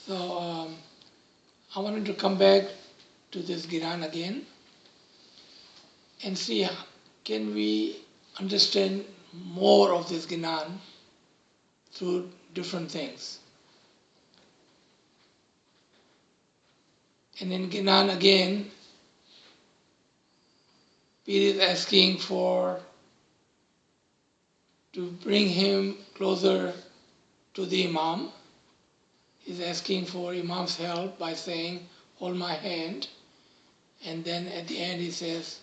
So I wanted to come back to this Ginan again and see can we understand more of this Ginan through different things. And in Ginan again, Pir is asking to bring him closer to the Imam. He's asking for Imam's help by saying, hold my hand. And then at the end he says,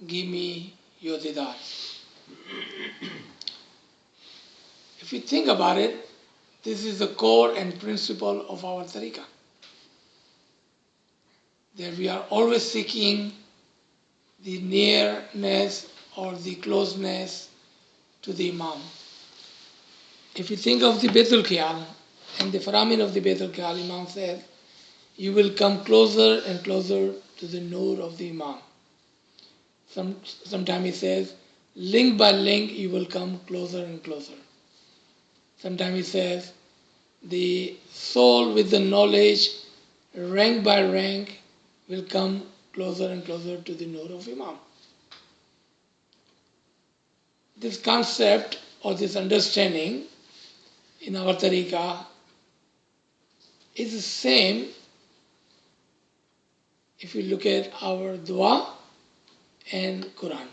give me your didar. If you think about it, this is the core and principle of our tariqah. That we are always seeking the nearness or the closeness to the Imam. If you think of the Baitul Khiyal and the Faramin of the Baitul Khiyal, Imam says, you will come closer and closer to the Noor of the Imam. Sometimes he says, link by link you will come closer and closer. Sometimes he says, the soul with the knowledge, rank by rank, will come closer and closer to the Noor of Imam. This concept or this understanding in our tariqah is the same if you look at our dua and Quran.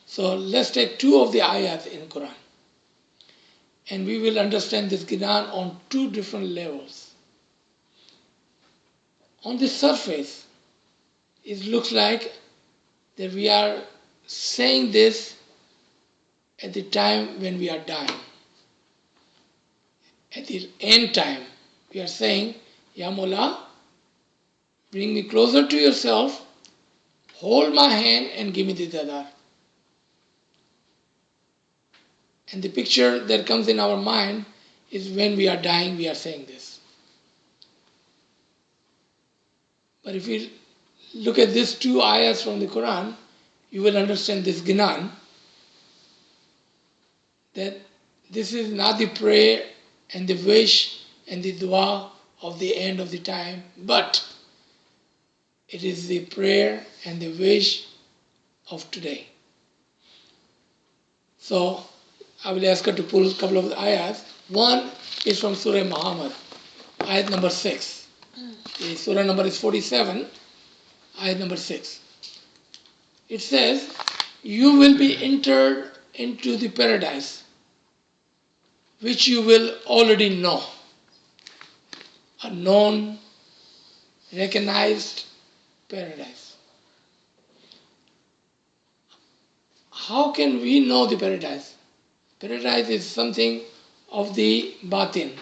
So let's take two of the ayat in Quran. And we will understand this Ginan on two different levels. On the surface, it looks like that we are saying this at the time when we are dying. At the end time, we are saying, Ya Mola, bring me closer to yourself, hold my hand and give me the dadar. And the picture that comes in our mind is when we are dying, we are saying this. But if we look at these two ayahs from the Quran, you will understand this Ginan, that this is not the prayer and the wish and the dua of the end of the time, but it is the prayer and the wish of today. So I will ask her to pull a couple of the ayahs. One is from Surah Muhammad, ayat number 6. The surah number is 47, ayat number 6. It says, you will be entered into the paradise, which you will already know. A known, recognized paradise. How can we know the paradise? Paradise is something of the batin.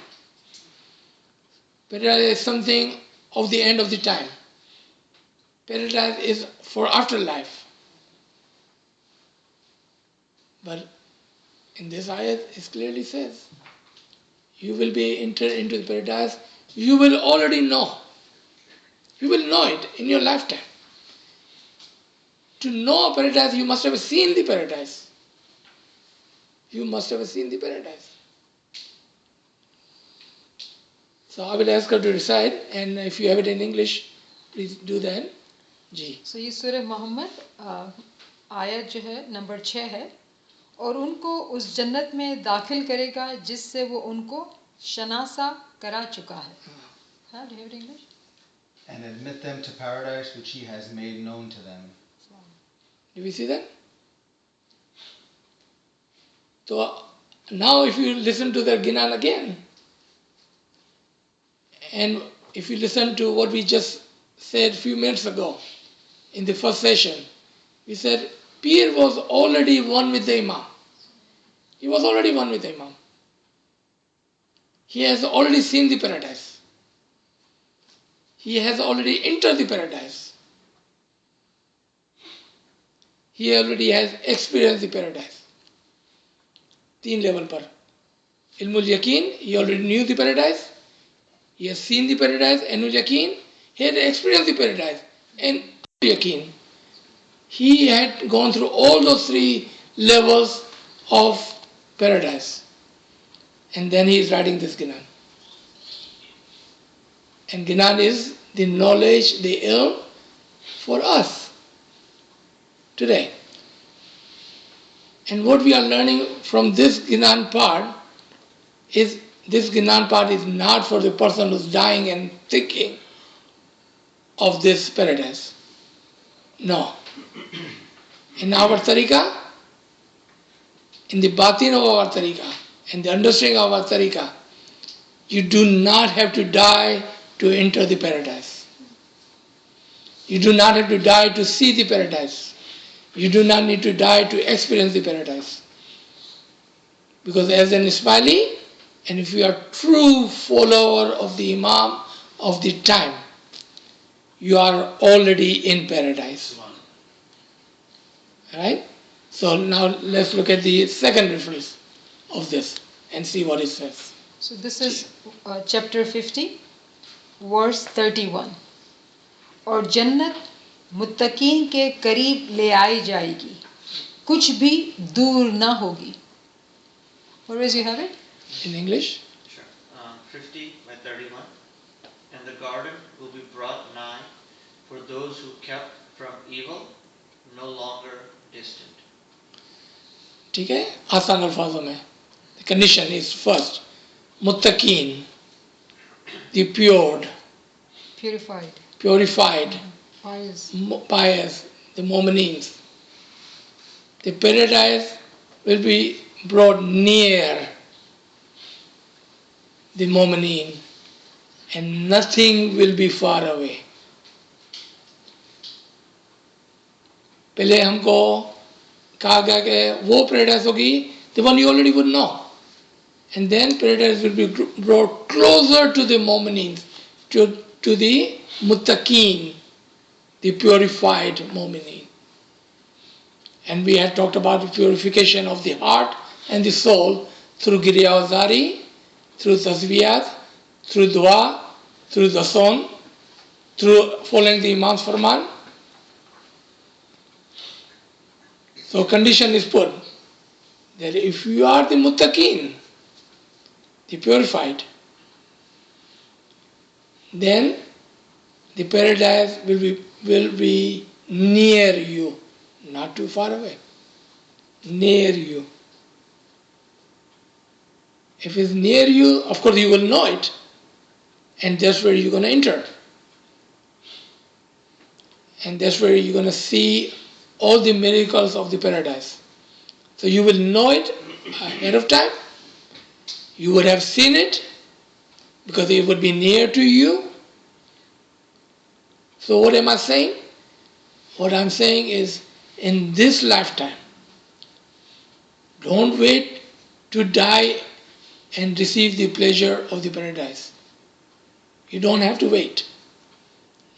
Paradise is something of the end of the time. Paradise is for afterlife. But in this ayat, it clearly says, you will be entered into the paradise, you will already know. You will know it in your lifetime. To know a paradise, you must have seen the paradise. You must have seen the paradise. So I will ask her to recite, and if you have it in English, please do that. Ji. So ये सूरह मोहम्मद आयत जो है number 6 है और उनको उस जन्नत में दाखिल करेगा जिससे वो उनको शनासा करा चुका है. हाँ, do you have it in English? And admit them to paradise which he has made known to them. Do we see that? So now if you listen to the Ginan again, and if you listen to what we just said a few minutes ago in the first session, we said Pir was already one with the Imam. He was already one with the Imam. He has already seen the paradise. He has already entered the paradise. He already has experienced the paradise. 3 level par. Ilmul Yaqeen, he already knew the paradise. He has seen the paradise. Ainul Yaqeen, he had experienced the paradise. And Yaqeen, he had gone through all those 3 levels of paradise. And then he is writing this Ginan. And Ginan is the knowledge, the ilm for us today. And what we are learning from this Ginan part is this Ginan part is not for the person who's dying and thinking of this paradise. No. In our tariqah, in the batin of our tariqah, and the understanding of our tariqah, you do not have to die to enter the paradise. You do not have to die to see the paradise. You do not need to die to experience the paradise. Because as an Ismaili, and if you are true follower of the Imam of the time, you are already in paradise. Right? So now let's look at the second reference of this and see what it says. So this is chapter 50, verse 31. और जन्नत मुत्तकीन के करीब ले आई जाएगी, कुछ भी दूर ना होगी. Where is you have it? In English? Sure. 50 by 31. And the garden will be brought nigh for those who kept from evil, no longer distant. ठीक है, आसान अल्फाजों में. The condition is first, muttaqeen, the Purified, purified, pious. pious, the mu'mineen. The paradise will be brought near the mu'mineen and nothing will be far away. पहले हमको कहा गया कि वो paradise होगी, the one you already would know. And then paradise will be brought closer to the mu'mineen, to the muttaqeen, the purified mu'mineen. And we had talked about the purification of the heart and the soul through Giriyawazari, through Tasbiyat, through Dua, through the song, through following the Imam's Farman. So condition is put that if you are the muttaqeen, the purified, then the paradise will be near you, not too far away, near you. If it's near you, of course you will know it, and that's where you're going to enter. And that's where you're going to see all the miracles of the paradise. So you will know it ahead of time. You would have seen it because it would be near to you. So what am I saying? What I'm saying is, in this lifetime, don't wait to die and receive the pleasure of the paradise. You don't have to wait.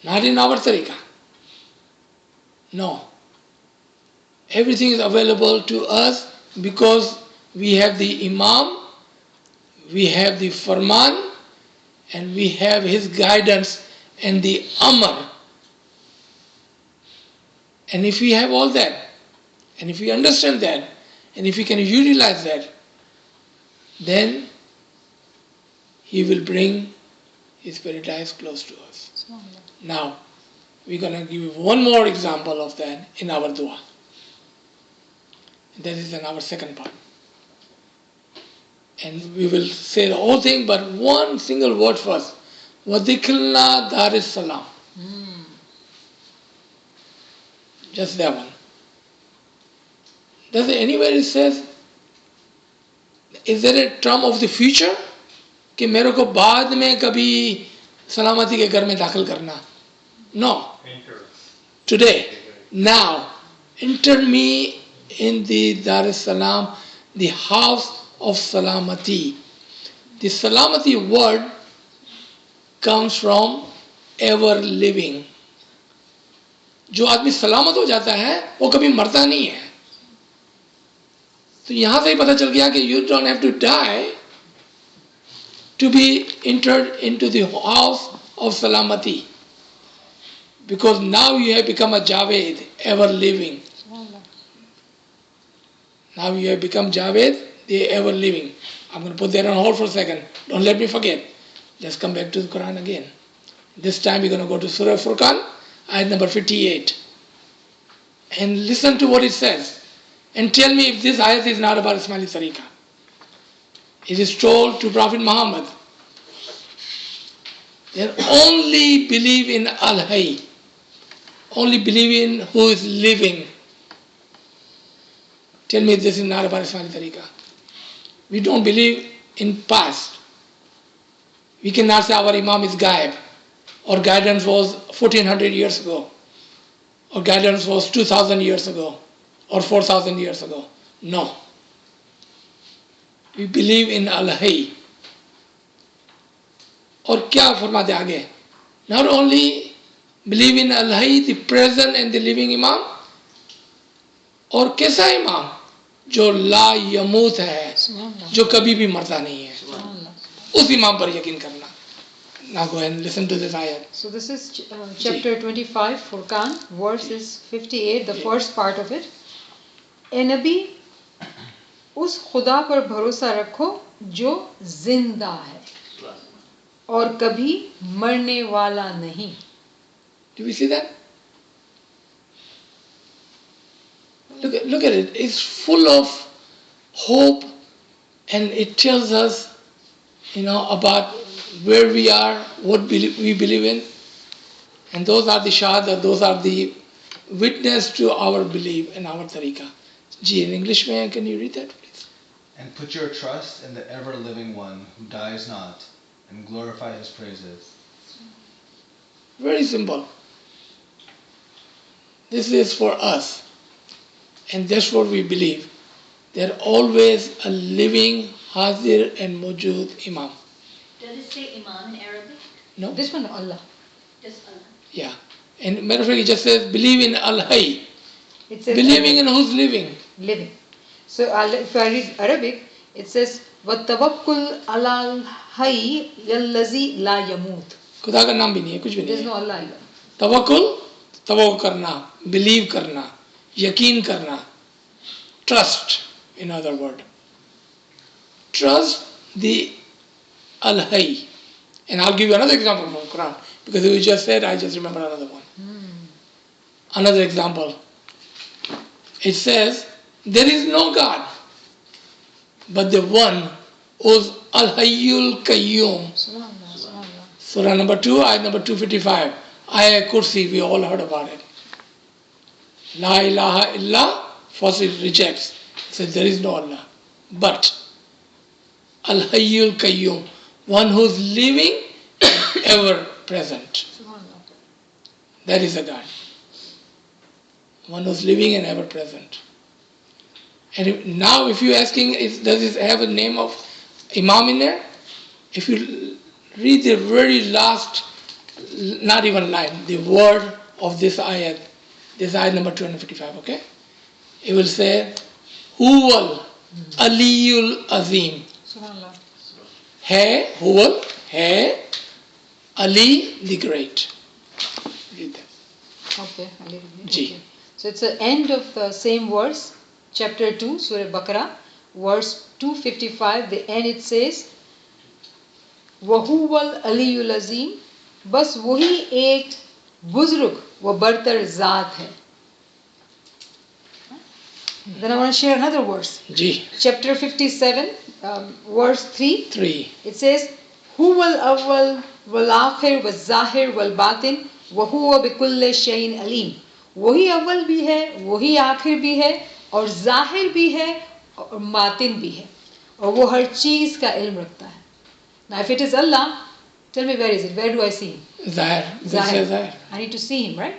Not in our tariqah. No. Everything is available to us because we have the Imam, we have the Farman, and we have his guidance and the Amr. And if we have all that, and if we understand that, and if we can utilize that, then he will bring his paradise close to us. Now, we're going to give you one more example of that in our dua. That is in our second part. And we will say the whole thing, but one single word first. وَذِكْرْنَا دَارِ السَّلَامِ. Just that one. Does it anywhere it says, is there a term of the future? कि मेरे को बाद में कभी सलामती के घर में दाखिल करना? No. Today, now, enter me in the Dar es Salaam, the house of Salamati. The Salamati word comes from ever living. जो आदमी सलामत हो जाता है वो कभी मरता नहीं है. तो यहाँ से ही पता चल गया कि you don't have to die to be entered into the house of Salamati. Because now you have become a Javed, ever living. Now you have become Javed, the ever living. I'm going to put that on hold for a second. Don't let me forget. Let's come back to the Quran again. This time we're going to go to Surah Furqan, ayat number 58. And listen to what it says. And tell me if this ayat is not about Ismaili Tariqa. It is told to Prophet Muhammad. They only believe in Al-Hayy. Only believe in who is living. Tell me if this is not about Ismaili Tariqa. We don't believe in past. We cannot say our Imam is Gaib, or guidance was 1400 years ago, or guidance was 2000 years ago, or 4000 years ago. No. We believe in Al-Hayy. और क्या फरमाते आगे? Not only believe in Al-Hayy, the present and the living Imam, और कैसा इमाम? जो ला यमूत है, जो कभी भी मरता नहीं है, उस इमाम पर यकीन करना. Now go and listen to this ayat. So this is chapter 25, Furqan, verses 58, the first part of it. ए नबी, उस खुदा पर भरोसा रखो जो जिंदा है और कभी मरने वाला नहीं. Do we see that? Look at it. It's full of hope, and it tells us, about where we are, what we believe in, and those are the shahada, those are the witness to our belief and our tariqah. Ji, in English, can you read that, please? And put your trust in the ever-living one who dies not, and glorify his praises. Very simple. This is for us, and that's what we believe. There always a living Hazir and Mujud Imam. Does it say Imam in Arabic? No? This one, Allah. Just Allah. Yeah. And matter of fact, it just says, believe in Al-Hayy. It says Believing in who's living. living. So if I read Arabic, it says وَالتَّوَكُّلْ عَلَى الْحَيِّ الَّذِي لَا يَمُوتُ. खुदा का नाम भी नहीं है, कुछ भी There नहीं is है. no Allah either. तवक्कुल, तवक्कुल करना, believe करना, यकीन करना, trust, in other word. Trust the Al-Hayy. And I'll give you another example from the Quran, because you just said, I just remember another one. Another example. It says, there is no God, but the one who's Al-Hayyul Qayyum. Subhanallah, subhanallah. Surah number 2, ayat number 255. Ayat Kursi, we all heard about it. La ilaha illa, first it rejects. It says there is no Allah. But Al-Hayyul Qayyum, one who's living and ever present. Subhanallah. That is a God. One who's living and ever present. And now if you're asking, does it have a name of Imam in there? If you read the very last, not even line, the word of this ayat number 255, okay? It will say, Huwal Aliyul Azim. Subhanallah. Hai, Huwal, Hai, Ali the Great. Read that. Okay, I'll leave it. Ji. Okay. So it's the end of the same verse, chapter 2, Surah Baqarah, verse 255. The end it says, वहुवल अलीयुल अज़ीम, बस वही एक बुजुर्ग व बरतर ज़ात है. Then I want to share another verse. Ji. Chapter 57, verse 3. 3. It says, हुवल अव्वल वल आखिर व ज़ाहिर वल बातिन वहुव बिकुल्ले शैइन अलीम. वही अव्वल भी है, वही आखिर भी है, और ज़ाहिर भी है, और बातिन भी है, और वो हर चीज़ का इल्म रखता है. Now if it is Allah, tell me where is it? Where do I see him? Zahir. Zahir. Zahir. I need to see him, right?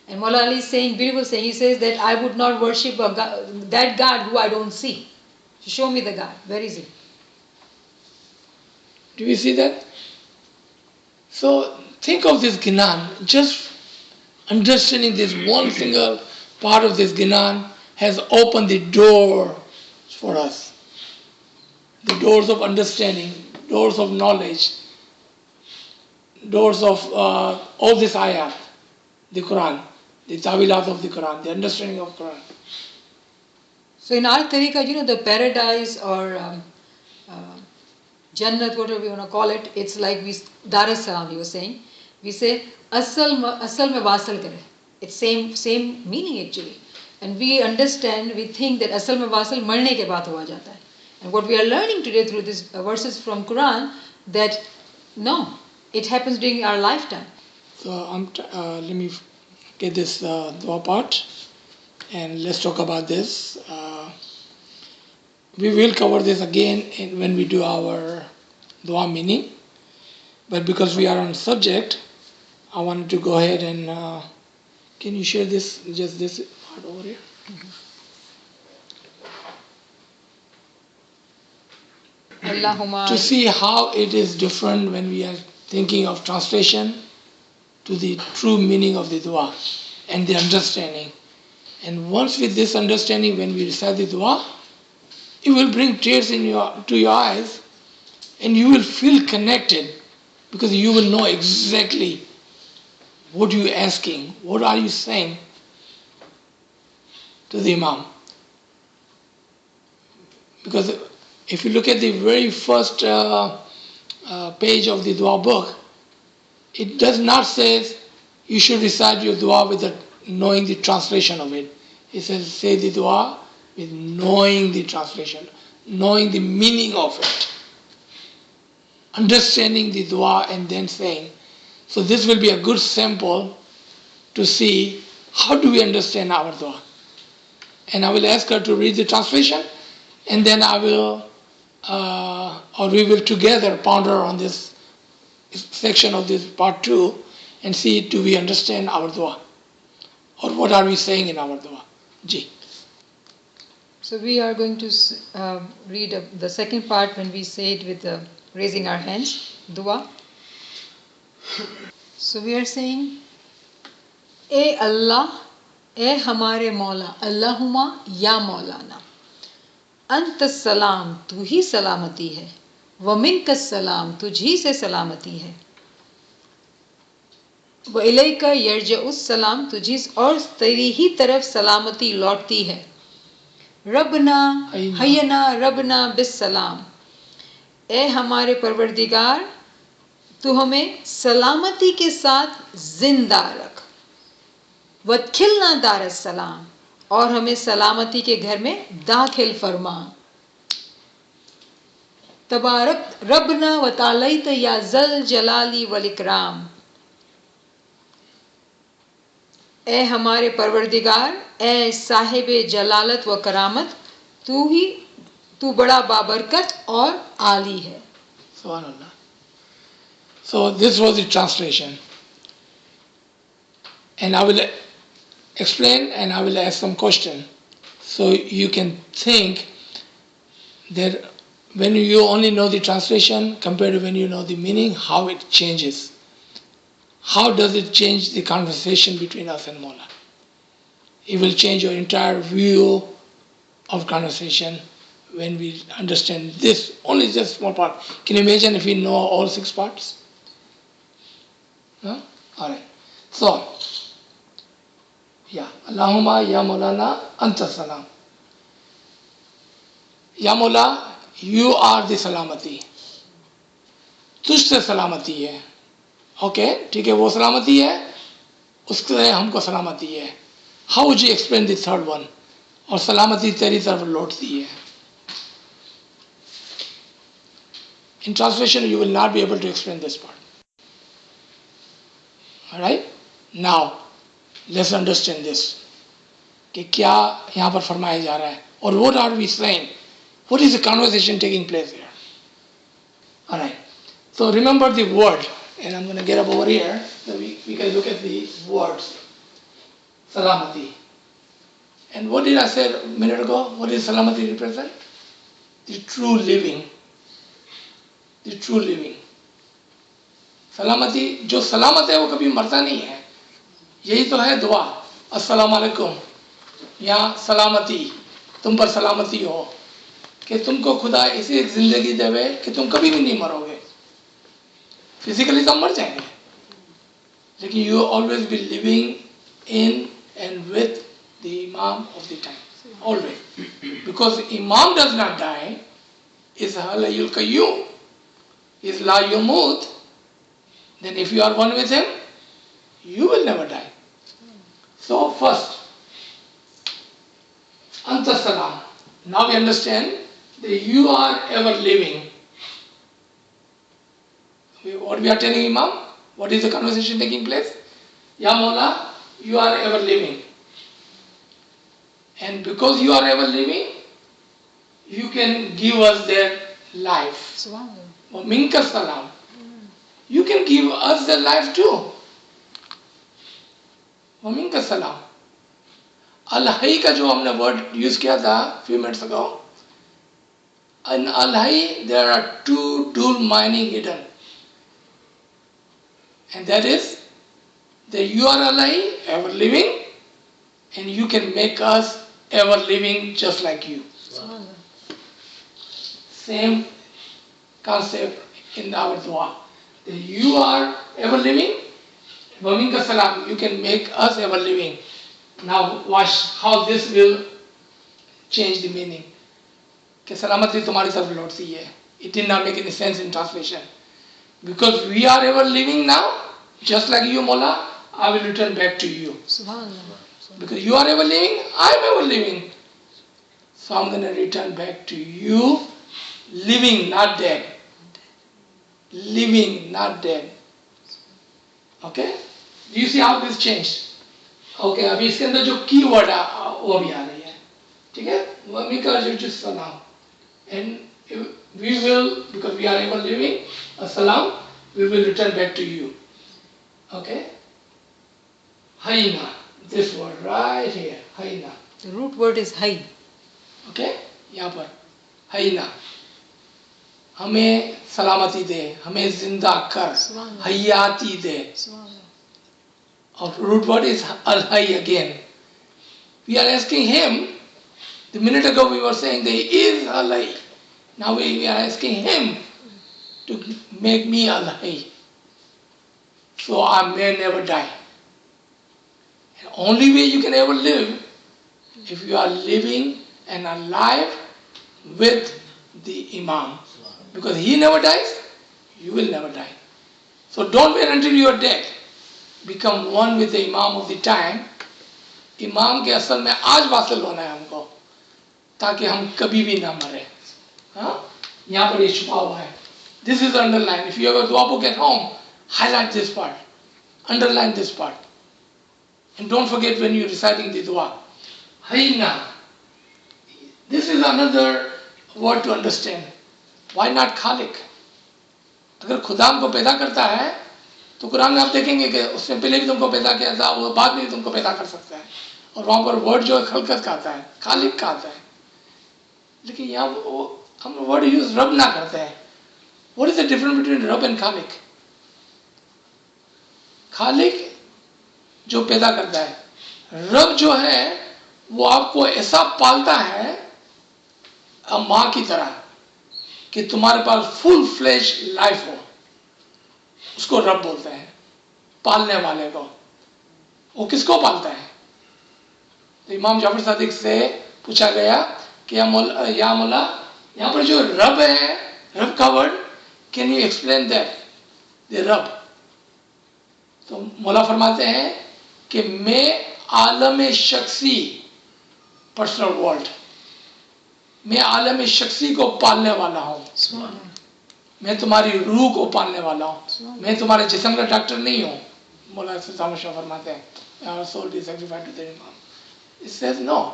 And Mawla Ali is saying, beautiful saying, he says that I would not worship a God, that God who I don't see. So show me the God. Where is he? Do you see that? So think of this Ginan. Just understanding this one single part of this Ginan has opened the door for us. The doors of understanding, doors of knowledge, doors of all this ayat, the Quran, the tawilat of the Quran, the understanding of Quran. So in our tariqah, the paradise or Jannat, whatever we want to call it, it's like Dar es Salaam, he was saying. We say, asal mein wasal kare. It's same meaning actually. And we understand, we think that asal mein wasal marne ke baad hua jata hai. And what we are learning today through these verses from Quran, that no, it happens during our lifetime. So let me get this dua part and let's talk about this. We will cover this again when we do our dua meaning, but because we are on subject, I wanted to go ahead and can you share this, just this part over here? Allahumma. To see how it is different when we are thinking of translation to the true meaning of the dua and the understanding. And once with this understanding, when we recite the dua, it will bring tears to your eyes, and you will feel connected because you will know exactly what you are asking, what are you saying to the Imam. Because if you look at the very first page of the dua book, it does not say you should recite your dua with knowing the translation of it. It says say the dua with knowing the translation, knowing the meaning of it, understanding the dua and then saying. So this will be a good sample to see how do we understand our dua. And I will ask her to read the translation, and then I will, or we will together ponder on this section of this part 2 and see do we understand our dua, or what are we saying in our dua. Ji. So we are going to read the second part when we say it with raising our hands, dua. So we are saying, E Allah, E hamare Maula, Allahumma ya Maulana, Anta salam, tu hi salamati hai, wa minka salam, tujhi se salamati hai, wa ilayka yarja'us salam, tujhi और तेरी ही तरफ सलामती लौटती है. रबना हयना रबना बिस्सलाम, ए हमारे परवरदिगार, तू हमें सलामती के साथ जिंदा रख. वदखिलना दार सलाम, और हमें सलामती के घर में दाखिल फरमा. तबारक रबना व तालैत या जल जलाली वल इकराम, ए हमारे परवरदिगार, ए साहिबे जलालत व करामत, तू बड़ा बाबरकत और आली है. Subhanallah. So this was the translation. And I will explain and I will ask some question. So you can think that when you only know the translation compared to when you know the meaning, how it changes. How does it change the conversation between us and Mola? It will change your entire view of conversation when we understand this, only just small part. Can you imagine if we know all 6 parts? No? Alright. So, yeah. Allahumma ya Maulana anta salam. Ya Maula, you are the salamati. तुझसे सलामती है. Okay, ठीक है, वो सलामती है, उससे हमको सलामती है. How would you explain the third one? और सलामती तेरी तरफ लौटती है. In translation, you will not be able to explain this part. Alright? Now, let's understand this. कि क्या यहाँ पर फरमाया जा रहा है? Or what are we saying? What is the conversation taking place here? Alright. So remember the word. And I'm going to get up over here so we can look at the words. Salamati. And what did I say a minute ago? What does salamati represent? The true living. The true living. सलामती, जो सलामत है वो कभी मरता नहीं है. यही तो है दुआ. अस्सलाम वालेकुम, या सलामती, तुम पर सलामती हो, कि तुमको खुदा ऐसी एक जिंदगी देवे कि तुम कभी भी नहीं मरोगे. फिजिकली तो मर जाएंगे, लेकिन you will always be living in and with the Imam of the time. Always. Because Imam does not die, is Hayyul Qayyum. is La Yumut, then if you are one with him, you will never die. So first, Anta Salam. Now we understand that you are ever living. What we are telling Imam? What is the conversation taking place? Ya Mawla, you are ever living. And because you are ever living, you can give us their life. Subhanallah. Minka Salam. You can give us their life too. Minka Salam. Al-Hayy का जो हमने word use किया था few minutes ago. In Al-Hayy there are two dual meaning hidden. And that is that you are Al-Hayy, ever living, and you can make us ever living just like you. Subhanallah. Same concept in our dua. That you are ever living, wa minka salam, you can make us ever living. Now watch how this will change the meaning. कि सलामती तुम्हारी तरफ लौटती है. It did not make any sense in translation. Because we are ever living now, just like you, Mola, I will return back to you. Subhanallah. Because you are ever living, I am ever living. So I'm going to return back to you, living, not dead. Living, not dead. Okay? Do you see how this changed? Okay, अभी इसके अंदर जो की word है वो भी आ रही है. ठीक है? मम्मी का जो सलाम. And we will, because we are ever living, a salam, we will return back to you. Okay? Hayna. This word right here. Hayna. The root word is hay. Okay? यहाँ पर hayna. हमें सलामती दे, हमें जिंदा कर, हयाती दे. Our root word is al-hayy again. We are asking him. The minute ago we were saying that he is al-hayy. Now we are asking him to make me al-hayy, so I may never die. The only way you can ever live if you are living and alive with the Imam. Because he never dies, you will never die. So don't wait until you are dead. Become one with the Imam of the time. Imam के असल में आज vassal होना है हमको, ताकि हम कभी भी ना मरे. हाँ? यहाँ पर ये छुपा हुआ है. This is underlined. If you have a dua book at home, highlight this part. Underline this part. And don't forget when you're reciting the dua. Hayna. This is another word to understand. Why not Khalik? अगर खुदा हमको पैदा करता है तो कुरान में आप देखेंगे कि उसने पहले भी तुमको पैदा किया था, वो बाद में भी तुमको पैदा कर सकता है. और वहाँ पर वर्ड जो है खलकत का आता है, खालिक का आता है. लेकिन यहाँ हम वर्ड यूज रब ना करते हैं. What is the difference between रब and खालिक? खालिक जो पैदा करता है, रब जो है वो आपको ऐसा पालता है माँ की तरह कि तुम्हारे पास फुल फ्लेश लाइफ हो. उसको रब बोलते हैं, पालने वाले को. वो किसको पालता है? तो इमाम जाफर सादिक से पूछा गया कि या मौला, यहाँ पर जो रब है, रब का word, can you explain that? The रब. तो मौला फरमाते हैं कि मैं आलम शख्सी, पर्सनल वर्ल्ड, मैं आलम शख्सी को पालने वाला हूँ. मैं तुम्हारी रूह को पालने वाला हूँ. मैं तुम्हारे जिस्म का डॉक्टर नहीं हूँ. मौला शाह फरमाते हैं, our soul is sacrificed to the Imam. It says no,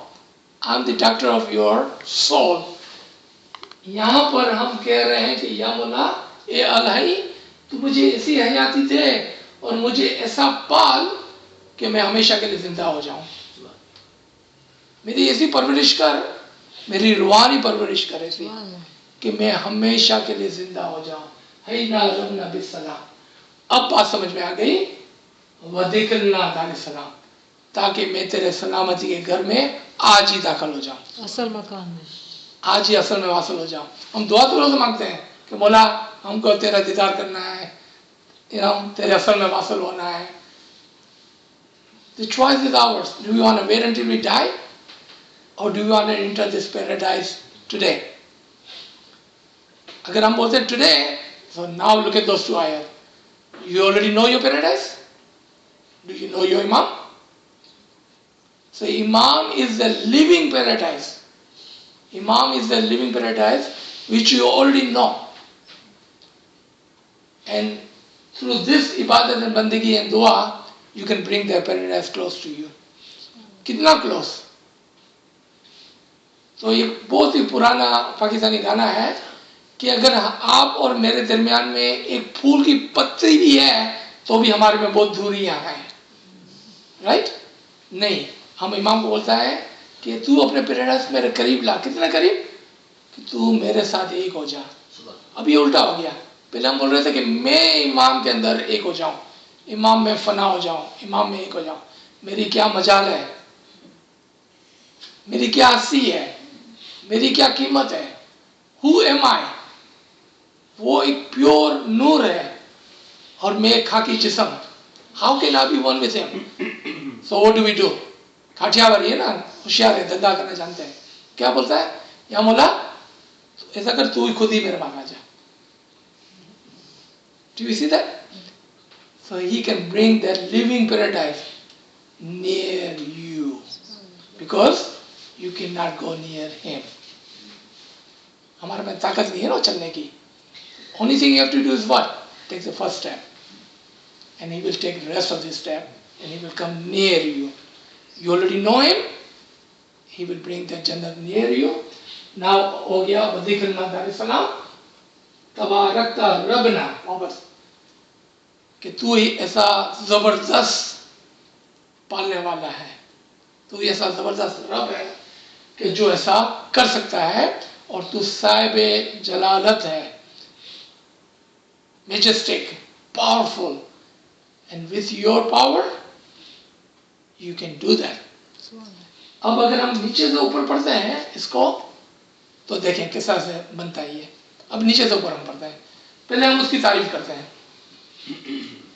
I'm the doctor of your soul. यहाँ पर हम कह रहे हैं कि या मौला ए अल-hayy, तू मुझे ऐसी हयाती दे और मुझे ऐसा पाल कि मैं हमेशा के लिए जिंदा हो जाऊं. मेरी ऐसी परवरिश कर, मेरी रूहानी परवरिश कर ऐसी कि मैं हमेशा के लिए जिंदा हो जाऊं. hayna रबना बिस्सलाम. अब बात समझ में आ गई. वदिकरना दार सलाम, ताकि मैं तेरे सलामती के घर में आज ही दाखिल हो जाऊं. असल मकान में आज ही असल में वासल हो जाऊं. हम दुआ तो रोज मांगते हैं कि मौला हमको तेरा दीदार करना है, तेरे असल में वासल होना है. The choice is ours. Do we want to wait until we die, or do we want to enter this paradise today? अगर हम बोलते हैं today, So now look at those two ayat. You already know your paradise? Do you know your Imam? So Imam is the living paradise. Imam is the living paradise which you already know. And through this ibadat and bandagi and dua, you can bring the paradise close to you. Kitna close? तो ये बहुत ही पुराना पाकिस्तानी गाना है कि अगर आप और मेरे दरमियान में एक फूल की पत्ती भी है तो भी हमारे में बहुत दूरियां हैं, राइट? नहीं, हम इमाम को बोलता है कि तू अपने पेरेडाइस मेरे करीब ला. कितना करीब? कि तू मेरे साथ एक हो जा. अब ये उल्टा हो गया. पहले हम बोल रहे थे कि मैं इमाम के अंदर एक हो जाऊं, इमाम में फना हो जाऊं, इमाम में एक हो जाऊं. मेरी क्या मजाल है, मेरी क्या हस्ती है, मेरी क्या कीमत है? हु एम आई? वो एक प्योर नूर है और मैं एक खाकी जिस्म. How can I be one with him? So what do we do? Kathiawadi है ना, होशियार है, धंधा करना जानते हैं. क्या बोलता है? या मौला ऐसा कर, तू ही खुद ही मेरे पास आ जा. Do you see that? So he can bring that living paradise near you because you cannot go near him. हमारे में ताकत नहीं है ना चलने की. Only thing you have to do is what? Take the first step. And he will take the rest of the step and he will come near you. You already know him. He will bring the Jannah near you. Now हो गया वज़ीक़ुल मदार सलाम. तबारकता रबना, वापस कि तू ही ऐसा जबरदस्त पालने वाला है, तू ऐसा जबरदस्त रब है कि जो ऐसा कर सकता है, और तू साहिब जलालत है, Majestic, powerful, and with your power you can do that. अब अगर हम नीचे से ऊपर पढ़ते हैं इसको तो देखें कैसा से बनता है ये. अब नीचे से ऊपर हम पढ़ते हैं. पहले हम उसकी तारीफ करते हैं.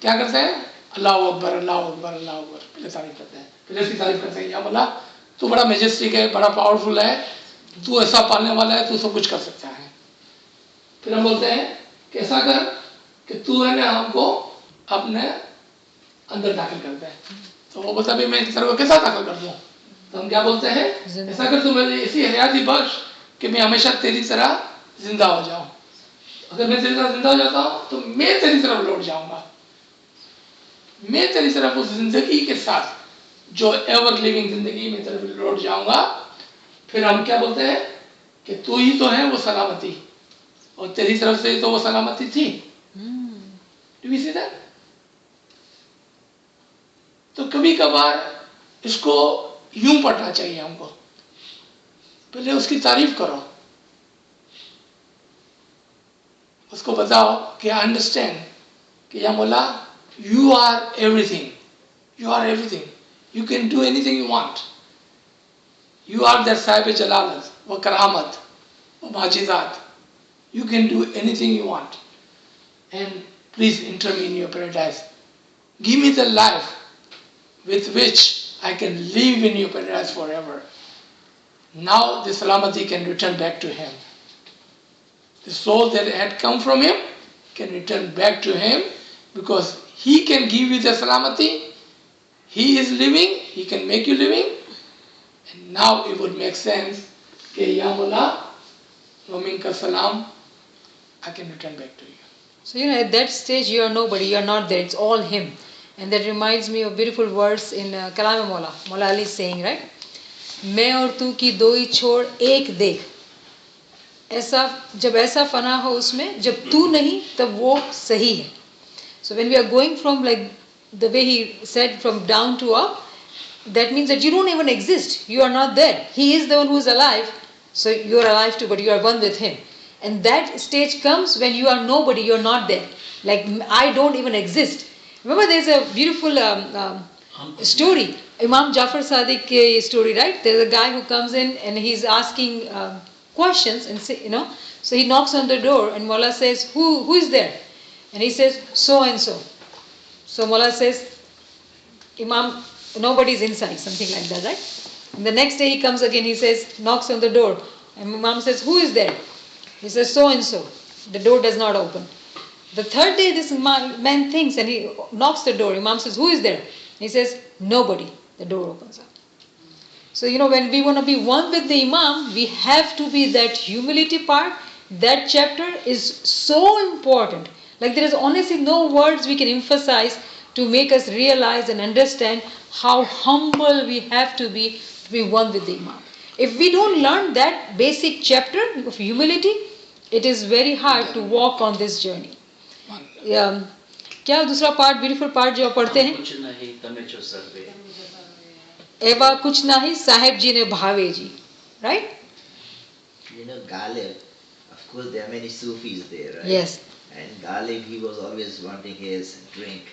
क्या करते हैं? अल्लाह अकबर, अल्लाह अकबर, अल्लाह अकबर. पहले तारीफ करते हैं. पहले उसकी तारीफ करते हैं, या अल्लाह तू बड़ा मेजेस्टिक है, बड़ा पावरफुल है, तू ऐसा पालने वाला है, तू सब कुछ कर सकता है. फिर हम बोलते हैं कि ऐसा कर कि तू है ना हमको अपने अंदर दाखिल करता है. तो वो बोलता है मैं तेरे को कैसा दाखिल कर दूँ? तो हम क्या बोलते हैं? ऐसा कर तू मेरी ऐसी हयाती बख्श कि मैं हमेशा तेरी तरह जिंदा हो जाऊं. अगर मैं तेरी तरह जिंदा हो जाता हूं तो मैं तेरी तरफ लौट जाऊंगा. मैं तेरी तरफ उस जिंदगी के साथ जो एवर लिविंग जिंदगी में तरफ लौट जाऊंगा. फिर हम क्या बोलते हैं कि तू ही तो है वो सलामती, और तेरी तरफ से तो वो सलामती थी. Do you see that? तो कभी कभार इसको यूं पढ़ना चाहिए हमको. पहले उसकी तारीफ करो, उसको बताओ कि आई अंडरस्टैंड कि या मौला you are everything, you are everything, you can do anything you want. You are that साहिब जलालत व करामत व माजिजात. You can do anything you want and please enter me in your paradise. Give me the life with which I can live in your paradise forever. Now the salamati can return back to him. The soul that had come from him can return back to him because he can give you the salamati. He is living, he can make you living. And now it would make sense कि या मौला wa minka salam, I can return back to you. So at that stage you are nobody, you are not there, it's all him. And that reminds me of beautiful verse in Kalam Mola. Mola Ali is saying, right? मैं और तू की दो ही छोड़ एक देख. ऐसा जब ऐसा फना हो उसमें, जब तू नहीं तब वो सही है. So when we are going from like the way he said from down to up, that means that you don't even exist. You are not there. He is the one who is alive. So you are alive too, but you are one with him. And that stage comes when you are nobody, you are not there. Like I don't even exist. Remember, there's a beautiful story, Imam Jafar Sadiq story, right? There's a guy who comes in and he's asking questions, and say, so he knocks on the door, and Mullah says, "Who is there?" And he says, "So and so." So Mullah says, "Imam, nobody's inside," something like that, right? And the next day he comes again, he says, knocks on the door, and Imam says, "Who is there?" He says, "So and so." The door does not open. The third day, this man thinks and he knocks the door. Imam says, "Who is there?" He says, "Nobody." The door opens up. So, when we want to be one with the Imam, we have to be that humility part. That chapter is so important. Like, there is honestly no words we can emphasize to make us realize and understand how humble we have to be one with the Imam. If we don't learn that basic chapter of humility, it is very hard to walk on this journey. क्या दूसरा part, beautiful part जो पढ़ते हैं? कुछ नहीं तमे जो सर्वे, एवा कुछ नहीं साहेब जी ने भावे जी, right? Ghalib, of course there are many Sufis there, right? Yes. And Ghalib, he was always wanting his drink,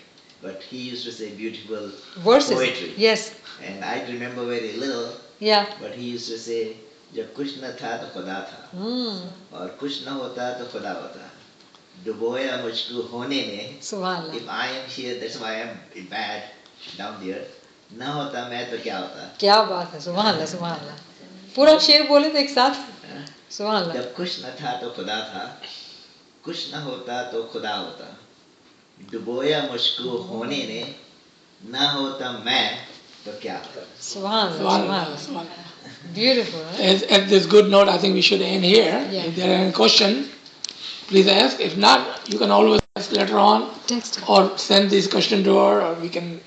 but he used to say beautiful Verses. poetry. Yes. And I remember very little, Yeah. but he used to say, जब कुछ न था तो खुदा था, और कुछ न होता तो खुदा होता, डुबोया मुझको होने में, सुभान अल्लाह. if I am here, that's why I am bad down there, न होता मैं तो क्या होता. क्या बात है, सुभान अल्लाह, सुभान अल्लाह. पूरा शेर बोले तो एक साथ. सुभान अल्लाह. जब कुछ न था तो खुदा था, कुछ न होता तो खुदा होता, डुबोया मुझको होने ने, न होता मैं तो क्या होता. सुभान अल्लाह, सुभान अल्लाह. Beautiful. Right? At this good note, I think we should end here. Yeah. If there are any questions, please ask. If not, you can always ask later on, Text. or send this question to her, or we can,